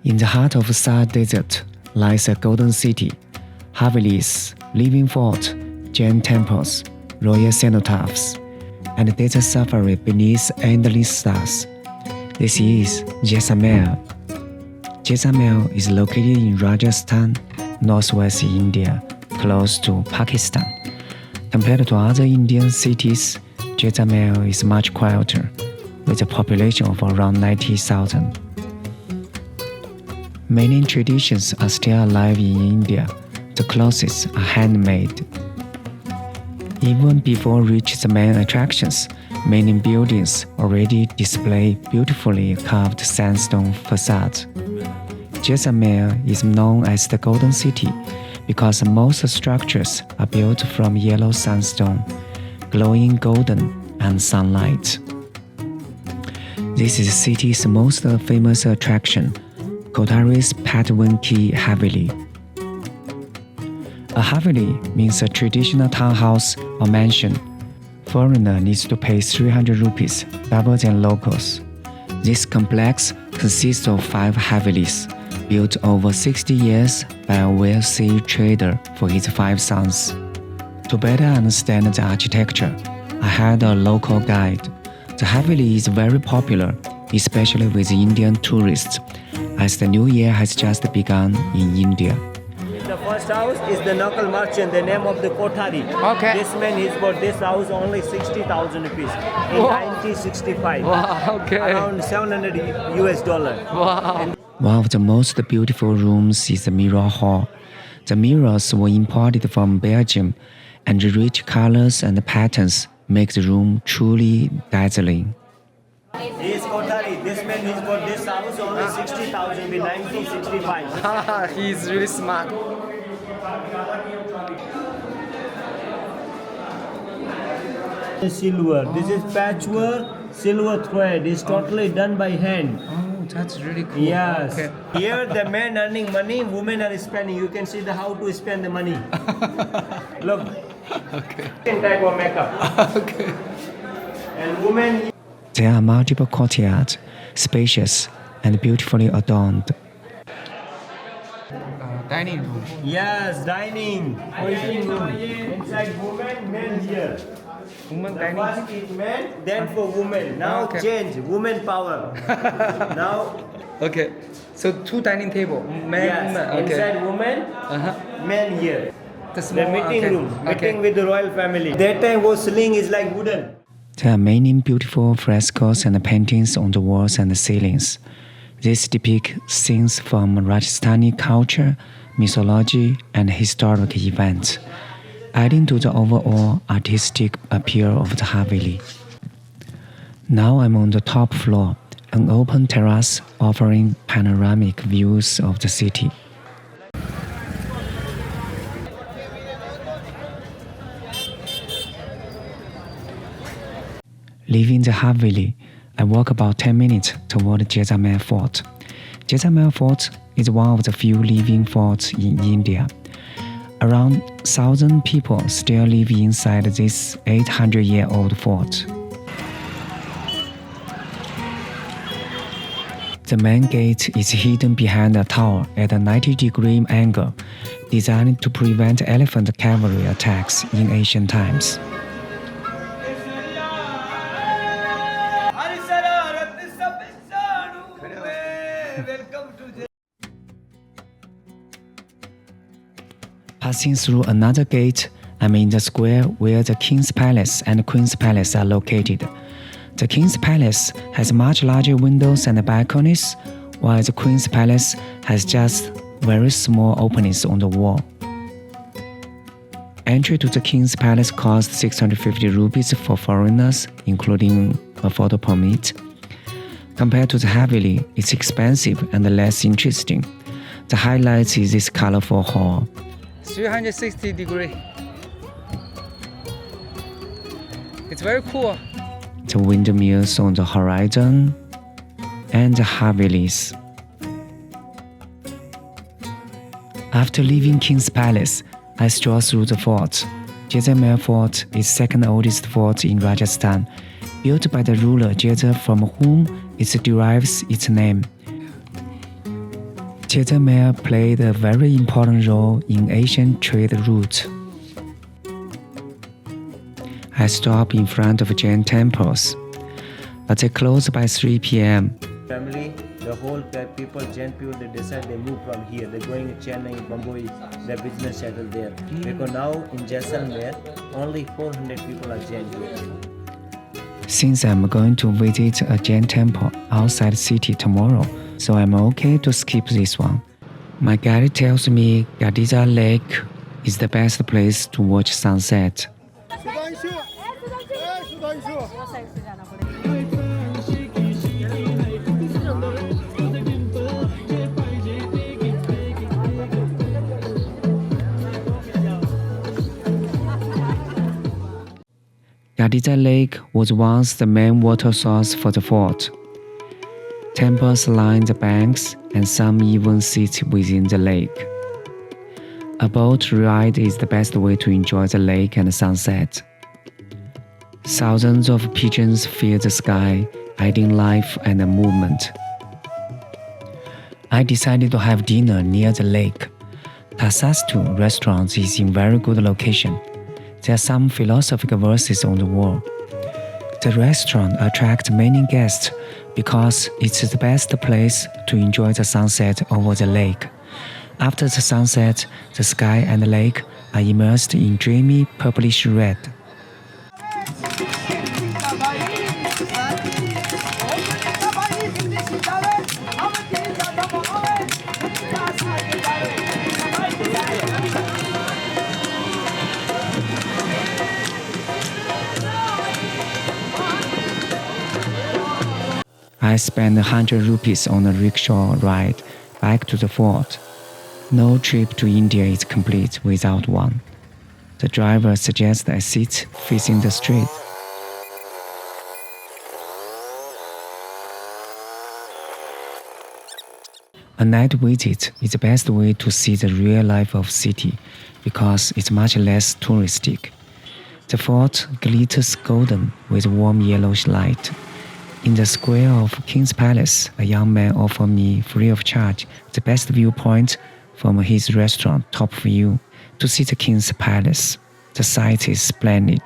In the heart of Thar Desert lies a golden city, Haveli's living fort, Jain temples, royal cenotaphs, and desert safari beneath endless stars. This is Jaisalmer. Jaisalmer is located in Rajasthan, northwest India, close to Pakistan. Compared to other Indian cities, Jaisalmer is much quieter, with a population of around 90,000. Many traditions are still alive in India. The clothes are handmade. Even before reaching the main attractions, many buildings already display beautifully carved sandstone facades. Jaisalmer is known as the Golden City because most structures are built from yellow sandstone, glowing golden and sunlight. This is the city's most famous attraction, Kothari's Patwon key Haveli. A Haveli means a traditional townhouse or mansion. Foreigner needs to pay 300 rupees, double than locals. This complex consists of 5 Havelis, built over 60 years by a wealthy trader for his 5 sons. To better understand the architecture, I hired a local guide. The Haveli is very popular, especially with Indian tourists, as the new year has just begun in India. The first house is the knuckle merchant, the name of the Kothari. Okay. This man, he's bought this house only 60,000 rupees in 1965. Wow, okay. Around 700 US dollar. Wow. One of the most beautiful rooms is the mirror hall. The mirrors were imported from Belgium, and the rich colors and patterns make the room truly dazzling. He is Kothari. This man, he's bought this house only 60,000 in 1965. He's really smart. Silver. This is patchwork, silver thread. It's totally done by hand. Oh, that's really cool. Yes. Okay. Here the men earning money, women are spending. You can see how to spend the money. Look. Okay. Same type of makeup. Okay. And women. There are multiple courtyards, spacious and beautifully adorned. Dining room. Yes, dining. Waiting room. Inside women, men here. Woman The dining first is men, then for women. Now Okay. change, women power. Now, Okay. So 2 dining table. Men, yes, woman. Okay. inside women, Uh-huh. men here. The The small meeting okay. room, Okay. meeting with the royal family. That time was ceiling is like wooden. There are many beautiful frescoes and paintings on the walls and the ceilings. These depict scenes from Rajasthani culture, mythology, and historic events, adding to the overall artistic appeal of the Haveli. Now I'm on the top floor, an open terrace offering panoramic views of the city. Leaving the Haveli, I walk about 10 minutes toward Jaisalmer Fort. Jaisalmer Fort is one of the few living forts in India. Around 1,000 people still live inside this 800-year-old fort. The main gate is hidden behind a tower at a 90-degree angle, designed to prevent elephant cavalry attacks in ancient times. Passing through another gate, I'm in the square where the King's Palace and Queen's Palace are located. The King's Palace has much larger windows and balconies, while the Queen's Palace has just very small openings on the wall. Entry to the King's Palace costs 650 rupees for foreigners, including a photo permit. Compared to the Haveli, it's expensive and less interesting. The highlight is this colorful hall. 360 degree. It's very cool. The windmills on the horizon, and the Havelis. After leaving King's Palace, I stroll through the fort. Jaisalmer Fort is second oldest fort in Rajasthan, built by the ruler Jaisal from whom it derives its name. Jaisalmer played a very important role in Asian trade routes. I stopped in front of Jain temples, but they closed by 3 p.m. Family, the whole people, Jain people, they decide they move from here. They're going to Chennai, Mumbai, their business settled there. Because now in Jaisalmer, only 400 people are Jain here. Since I'm going to visit a Jain temple outside the city tomorrow, so I'm okay to skip this one. My guide tells me Gadisar Lake is the best place to watch sunset. Gadisar Lake was once the main water source for the fort. Temples line the banks and some even sit within the lake. A boat ride is the best way to enjoy the lake and the sunset. Thousands of pigeons fill the sky, adding life and movement. I decided to have dinner near the lake. Tathastu restaurant is in very good location. There are some philosophical verses on the wall. The restaurant attracts many guests because it's the best place to enjoy the sunset over the lake. After the sunset, the sky and the lake are immersed in dreamy purplish red. I spent 100 rupees on a rickshaw ride back to the fort. No trip to India is complete without one. The driver suggests I sit facing the street. A night visit is the best way to see the real life of city because it's much less touristic. The fort glitters golden with warm yellowish light. In the square of King's Palace, a young man offered me free of charge the best viewpoint from his restaurant top view to see the King's Palace. The site is splendid,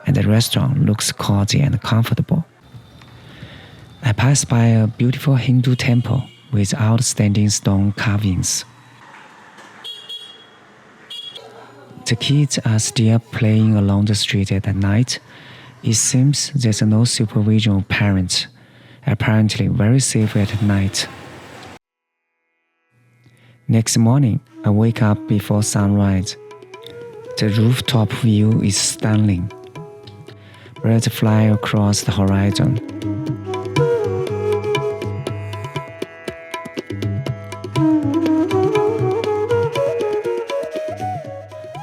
and the restaurant looks cozy and comfortable. I passed by a beautiful Hindu temple with outstanding stone carvings. The kids are still playing along the street at night. It seems there's no supervision of parents, apparently very safe at night. Next morning, I wake up before sunrise. The rooftop view is stunning. Birds fly across the horizon.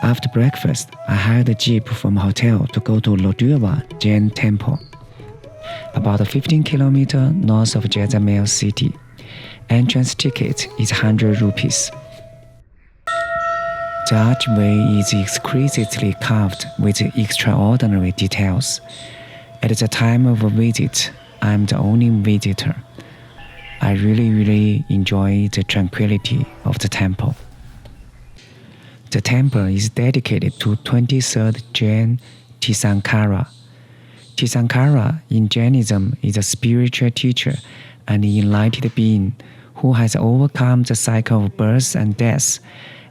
After breakfast, I hired a jeep from a hotel to go to Lodhurva Jain temple, about 15 kilometers north of Jaisalmer city. Entrance ticket is 100 rupees. The archway is exquisitely carved with extraordinary details. At the time of a visit, I'm the only visitor. I really enjoy the tranquility of the temple. The temple is dedicated to 23rd Jain Tirthankara. Tirthankara in Jainism is a spiritual teacher and enlightened being who has overcome the cycle of birth and death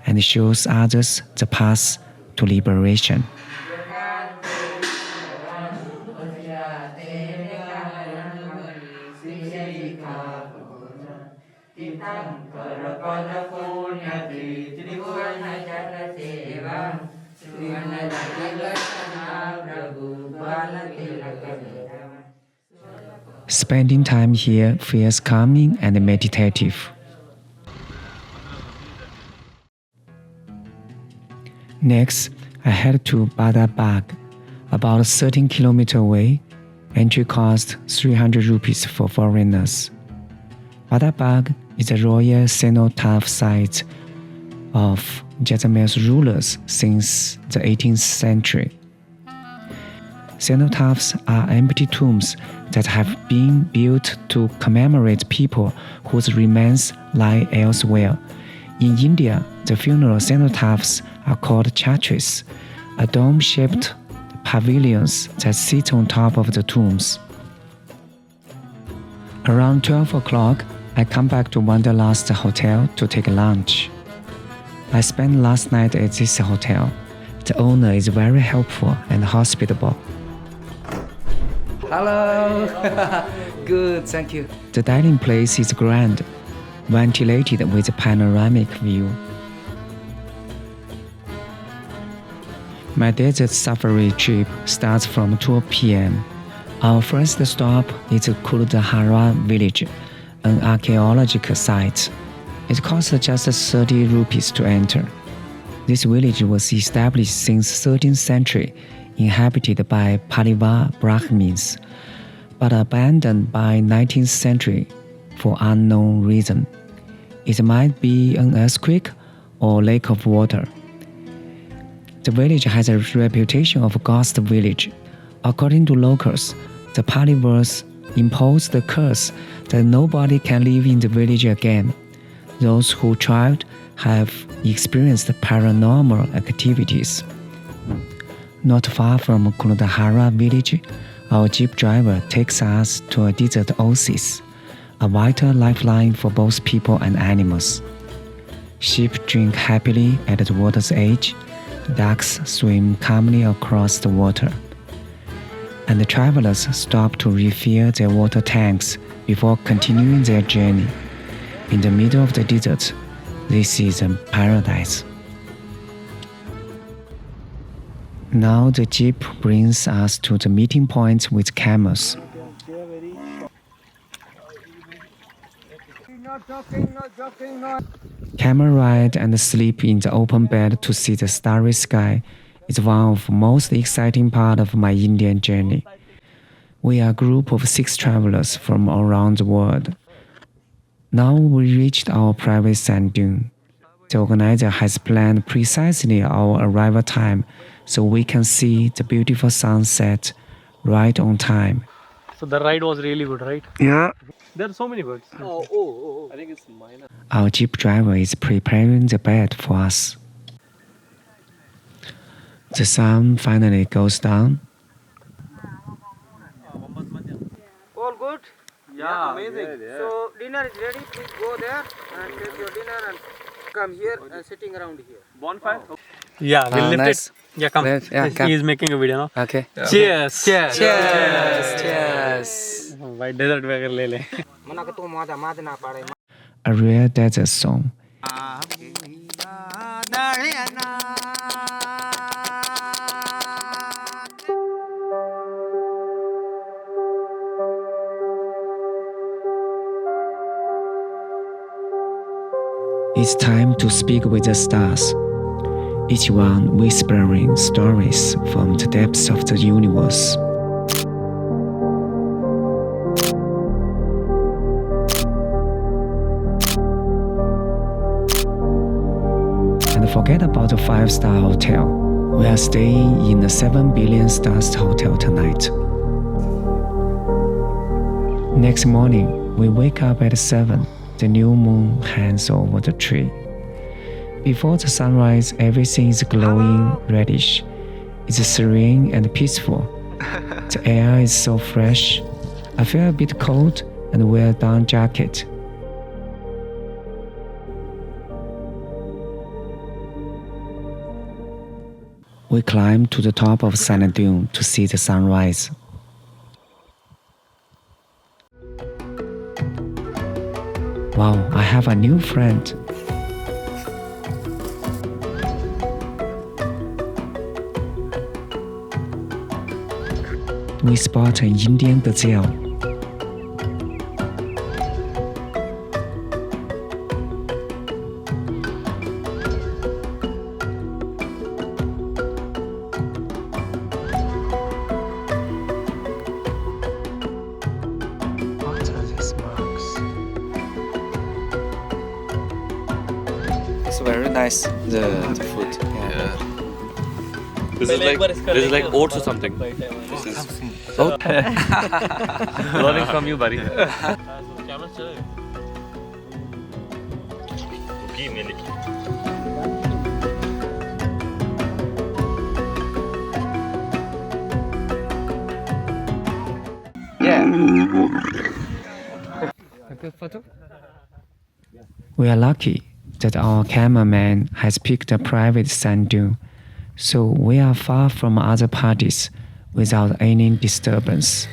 and shows others the path to liberation. Spending time here feels calming and meditative. Next, I head to Bada Bagh, about 13 kilometers away. Entry cost 300 rupees for foreigners. Bada Bagh is a royal cenotaph site of Jaisalmer's rulers since the 18th century. Cenotaphs are empty tombs that have been built to commemorate people whose remains lie elsewhere. In India, the funeral cenotaphs are called Chhatris, a dome-shaped pavilions that sit on top of the tombs. Around 12 o'clock, I come back to Wanderlust Hotel to take lunch. I spent last night at this hotel. The owner is very helpful and hospitable. Hello. Good, thank you. The dining place is grand, ventilated with a panoramic view. My desert safari trip starts from 2 p.m. Our first stop is Kuldhara village, an archaeological site. It costs just 30 rupees to enter. This village was established since 13th century, inhabited by Paliva Brahmins, but abandoned by 19th century for unknown reason. It might be an earthquake or lack of water. The village has a reputation of ghost village. According to locals, the Palivas imposed the curse that nobody can live in the village again. Those who tried have experienced paranormal activities. Not far from Kuldhara village, our jeep driver takes us to a desert oasis, a vital lifeline for both people and animals. Sheep drink happily at the water's edge, ducks swim calmly across the water, and the travelers stop to refill their water tanks before continuing their journey. In the middle of the desert, this is a paradise. Now the jeep brings us to the meeting point with camels. Camel ride and sleep in the open bed to see the starry sky is one of the most exciting parts of my Indian journey. We are a group of 6 travelers from around the world. Now we reached our private sand dune. The organizer has planned precisely our arrival time so we can see the beautiful sunset right on time. So the ride was really good, right? Yeah. There are so many birds. I think it's minor. Our jeep driver is preparing the bed for us. The sun finally goes down. All good? Yeah, amazing. So dinner is ready. Please go there and take your dinner and come here and sitting around here. Bonfire? Yeah, we'll lift nice. it. Yeah, come. come. He is making a video now. Okay. Cheers. Cheers. Cheers. Cheers. By desert wagon le le. A rare desert song. It's time to speak with the stars, each one whispering stories from the depths of the universe. And forget about the 5-star hotel. We are staying in a 7 billion stars hotel tonight. Next morning, we wake up at 7. The new moon hangs over the tree. Before the sunrise, everything is glowing reddish. It's serene and peaceful. The air is so fresh. I feel a bit cold and wear a down jacket. We climb to the top of sand dune to see the sunrise. Wow, I have a new friend. We spot an Indian gazelle. What are these marks? It's very nice, the food. Yeah. This is like oats or something. Learning from you, buddy. We are lucky that our cameraman has picked a private sand dune, so we are far from other parties without any disturbance.